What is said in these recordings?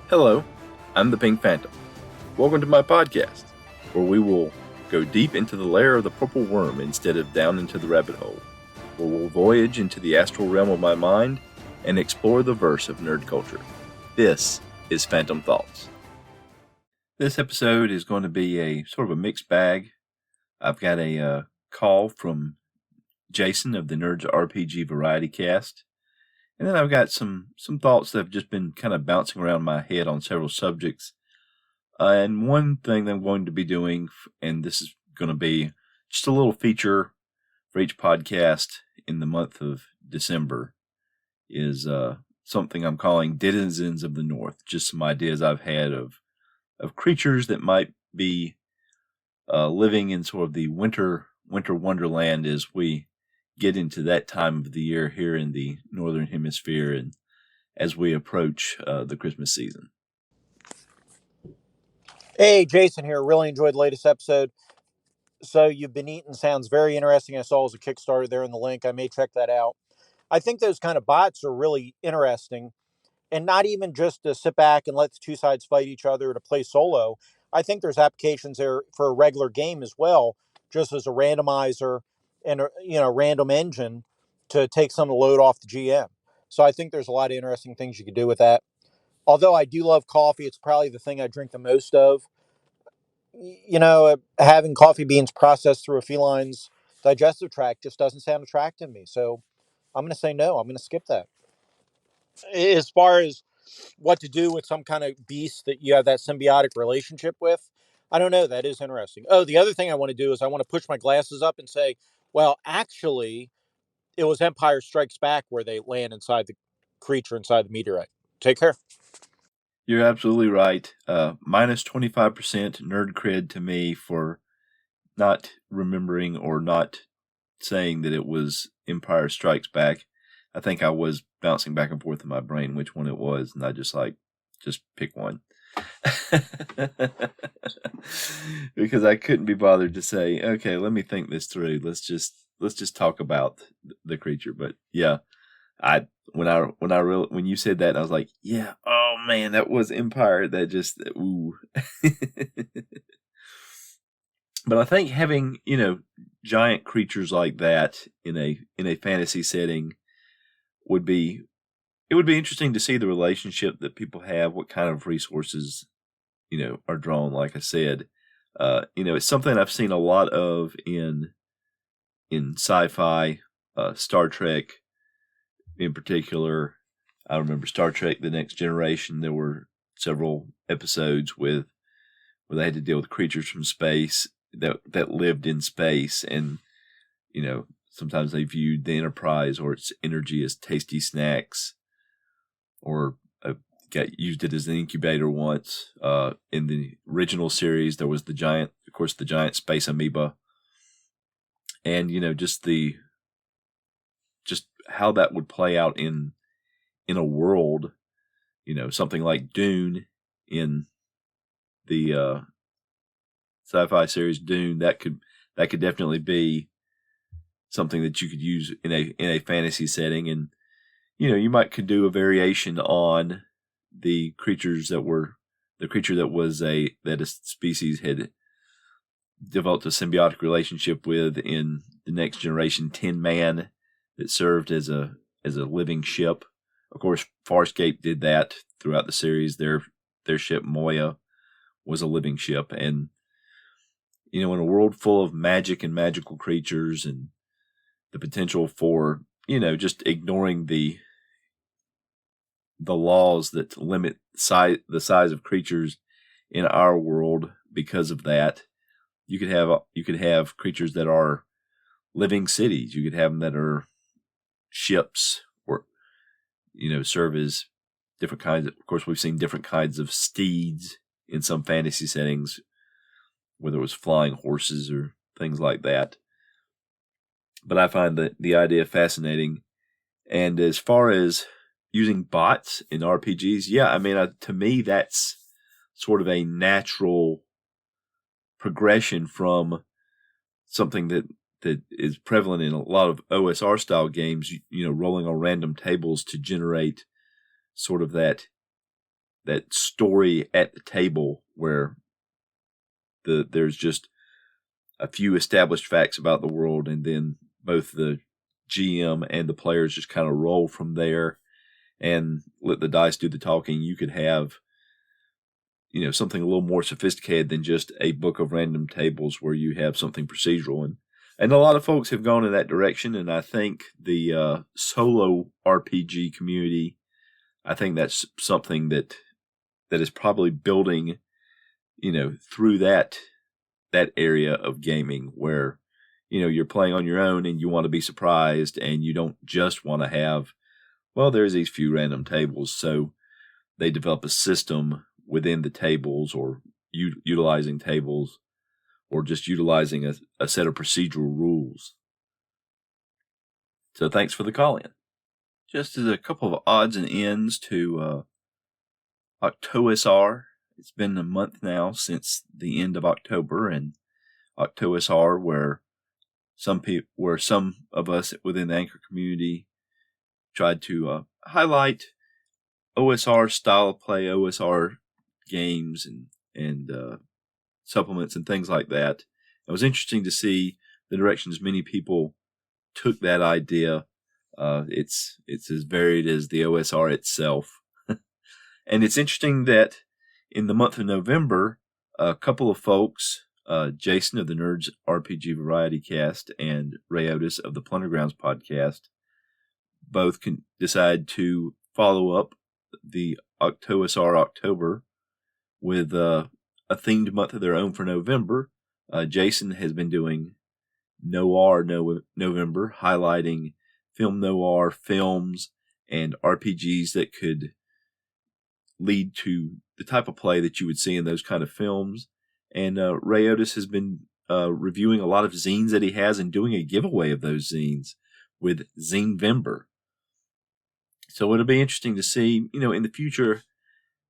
Hello, I'm the Pink Phantom. Welcome to my podcast, where we will go deep into the lair of the purple worm instead of down into the rabbit hole, where we'll voyage into the astral realm of my mind and explore the verse of nerd culture. This is Phantom Thoughts. This episode is going to be a sort of a mixed bag. I've got a call from Jason of the Nerds RPG Variety Cast. And then I've got some thoughts that have just been kind of bouncing around my head on several subjects. And one thing that I'm going to be doing, and this is going to be just a little feature for each podcast in the month of December, is something I'm calling Denizens of the North. Just some ideas I've had of creatures that might be living in sort of the winter wonderland as we get into that time of the year here in the Northern Hemisphere and as we approach the Christmas season. Hey, Jason here. Really enjoyed the latest episode. So You've Been Eaten sounds very interesting. I saw as a Kickstarter there in the link. I may check that out. I think those kind of bots are really interesting, and not even just to sit back and let the two sides fight each other or to play solo. I think there's applications there for a regular game as well, just as a randomizer and a random engine to take some of the load off the GM. So I think there's a lot of interesting things you could do with that. Although I do love coffee, it's probably the thing I drink the most of. Having coffee beans processed through a feline's digestive tract just doesn't sound attractive to me. So I'm going to say no. I'm going to skip that. As far as what to do with some kind of beast that you have that symbiotic relationship with, I don't know. That is interesting. Oh, the other thing I want to do is I want to push my glasses up and say, well, actually, it was Empire Strikes Back where they land inside the creature inside the meteorite. Take care. You're absolutely right. Minus 25% nerd cred to me for not remembering or not saying that it was Empire Strikes Back. I think I was bouncing back and forth in my brain which one it was, and I just pick one. Because I couldn't be bothered to say, okay, let me think this through. Let's just talk about the creature. But yeah, when you said that, I was like, yeah, oh man, that was Empire. That just ooh. But I think having, giant creatures like that in a fantasy setting would be interesting to see the relationship that people have, what kind of resources, are drawn. Like I said, it's something I've seen a lot of in sci-fi, Star Trek in particular. I remember Star Trek: The Next Generation. There were several episodes where they had to deal with creatures from space that lived in space, and sometimes they viewed the Enterprise or its energy as tasty snacks, or used it as an incubator once. In the original series, there was the giant space amoeba, and just how that would play out in a world, something like Dune in the sci-fi series Dune. That could definitely be something that you could use in a fantasy setting, and could do a variation on the creatures that a species had developed a symbiotic relationship with in the Next Generation Tin Man that served as a living ship. Of course, Farscape did that throughout the series. Their ship Moya was a living ship, and in a world full of magic and magical creatures and the potential for just ignoring the laws that limit the size of creatures in our world because of that, you could have creatures that are living cities. You could have them that are ships, or serve as different kinds of course, we've seen different kinds of steeds in some fantasy settings, whether it was flying horses or things like that. But I find the idea fascinating. And as far as using bots in RPGs, yeah, to me, that's sort of a natural progression from something that is prevalent in a lot of OSR style games, rolling on random tables to generate sort of that that story at the table where there's just a few established facts about the world, and then both the GM and the players just kind of roll from there and let the dice do the talking. You could have, something a little more sophisticated than just a book of random tables where you have something procedural. And a lot of folks have gone in that direction, and I think the solo RPG community, I think that's something that is probably building, through that area of gaming where, you're playing on your own and you want to be surprised, and you don't just want to have, well, there's these few random tables. So they develop a system within the tables, or utilizing tables, or just utilizing a set of procedural rules. So thanks for the call in. Just as a couple of odds and ends to OctOSR. It's been a month now since the end of October, and OctOSR, where some of us within the Anchor community tried to highlight OSR style of play, OSR games, and supplements and things like that. It was interesting to see the directions many people took that idea. It's as varied as the OSR itself. And it's interesting that in the month of November, a couple of folks, Jason of the Nerds RPG Variety Cast and Ray Otis of the Plundergrounds podcast, both can decide to follow up the OctOSR October with a themed month of their own for November. Jason has been doing Noir November, highlighting film noir films and RPGs that could lead to the type of play that you would see in those kind of films. And Ray Otis has been reviewing a lot of zines that he has and doing a giveaway of those zines with Zinevember. So it'll be interesting to see, in the future,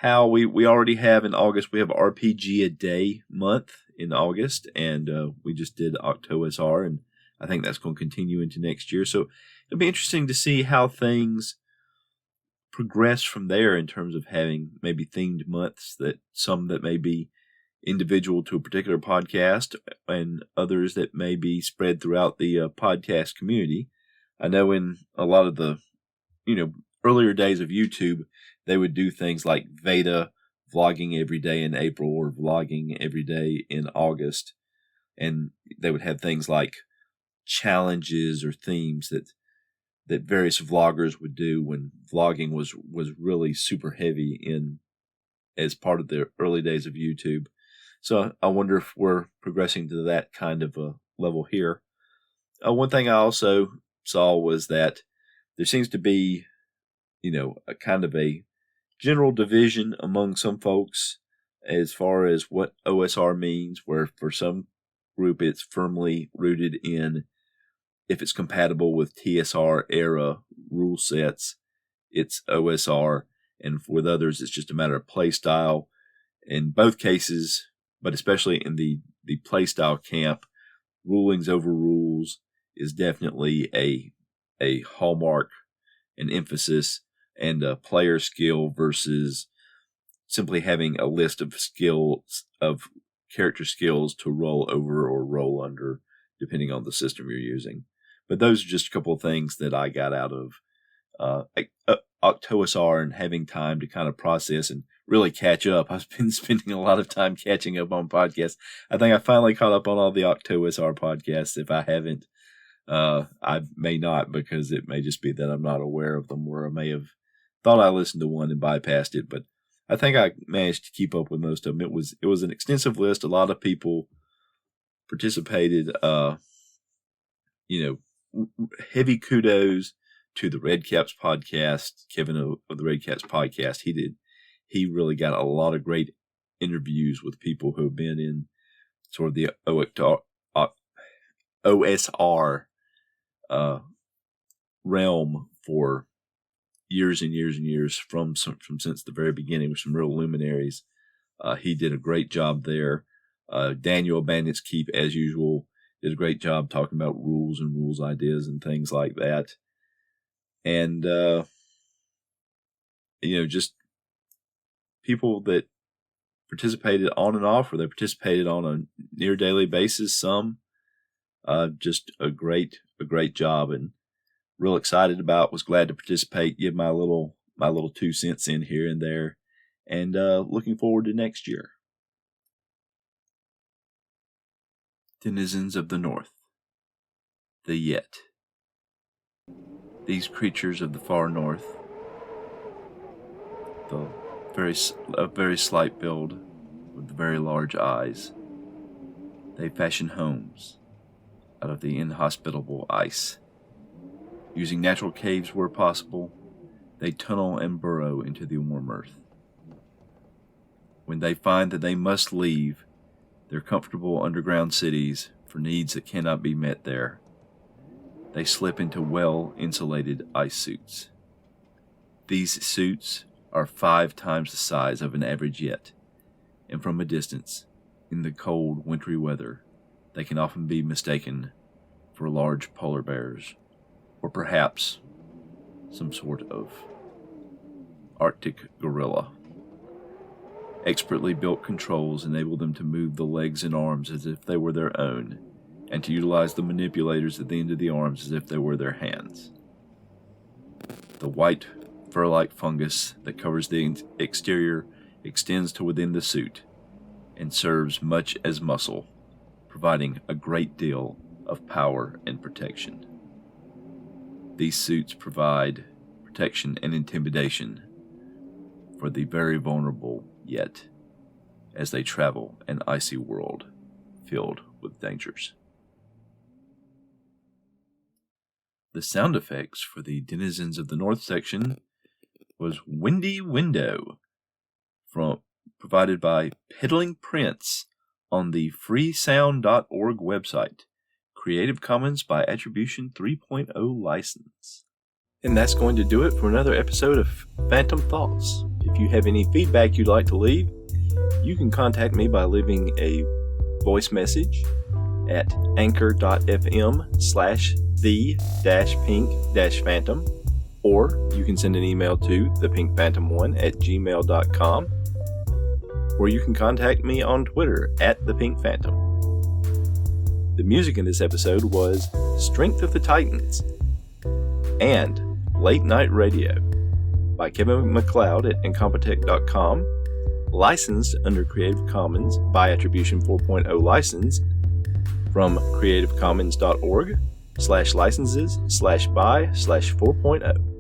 how we already have in August, we have RPG a Day month in August, and we just did OctOSR, and I think that's going to continue into next year. So it'll be interesting to see how things progress from there in terms of having maybe themed months, that some that may be individual to a particular podcast and others that may be spread throughout the podcast community. I know in a lot of the, earlier days of YouTube, they would do things like Veda, vlogging every day in April, or vlogging every day in August. And they would have things like challenges or themes that various vloggers would do when vlogging was really super heavy as part of the early days of YouTube. So I wonder if we're progressing to that kind of a level here. One thing I also saw was that there seems to be, a kind of a general division among some folks as far as what OSR means, where for some group it's firmly rooted in, if it's compatible with TSR era rule sets, it's OSR, and with others it's just a matter of play style. In both cases, but especially in the play style camp, rulings over rules is definitely a hallmark, an emphasis, and a player skill versus simply having a list of skills, of character skills to roll over or roll under, depending on the system you're using. But those are just a couple of things that I got out of OctOSR and having time to kind of process and really catch up. I've been spending a lot of time catching up on podcasts. I think I finally caught up on all the OctOSR podcasts. If I haven't, I may not, because it may just be that I'm not aware of them, or I may have thought I listened to one and bypassed it. But I think I managed to keep up with most of them. It was an extensive list. A lot of people participated. Heavy kudos to the Red Caps podcast, Kevin of the Red Caps podcast. He really got a lot of great interviews with people who have been in sort of the OSR realm for years and years and years, from since the very beginning, with some real luminaries. He did a great job there. Daniel Bandits Keep, as usual, did a great job talking about rules and rules ideas and things like that. And, just people that participated on and off, or they participated on a near daily basis. Some just a great job, and real excited about. Was glad to participate, give my little 2 cents in here and there, and looking forward to next year. Denizens of the North, the Yet. These creatures of the far north, a very slight build with very large eyes, they fashion homes out of the inhospitable ice. Using natural caves where possible, they tunnel and burrow into the warm earth. When they find that they must leave their comfortable underground cities for needs that cannot be met there, they slip into well-insulated ice suits. These suits are 5 times the size of an average Yet, and from a distance, in the cold, wintry weather, they can often be mistaken for large polar bears, or perhaps some sort of Arctic gorilla. Expertly built controls enable them to move the legs and arms as if they were their own, and to utilize the manipulators at the end of the arms as if they were their hands. The white, fur-like fungus that covers the exterior extends to within the suit and serves much as muscle, providing a great deal of power and protection. These suits provide protection and intimidation for the very vulnerable Yet as they travel an icy world filled with dangers. The sound effects for the Denizens of the North section was Windy Window, provided by Peddling Prince on the freesound.org website. Creative Commons by Attribution 3.0 license. And that's going to do it for another episode of Phantom Thoughts. If you have any feedback you'd like to leave, you can contact me by leaving a voice message at anchor.fm/the-pink-phantom, or you can send an email to thepinkphantom1@gmail.com, or you can contact me on Twitter @thepinkphantom. The music in this episode was Strength of the Titans and Late Night Radio by Kevin MacLeod at Incompetech.com, licensed under Creative Commons by Attribution 4.0 license from creativecommons.org/licenses/by/4.0.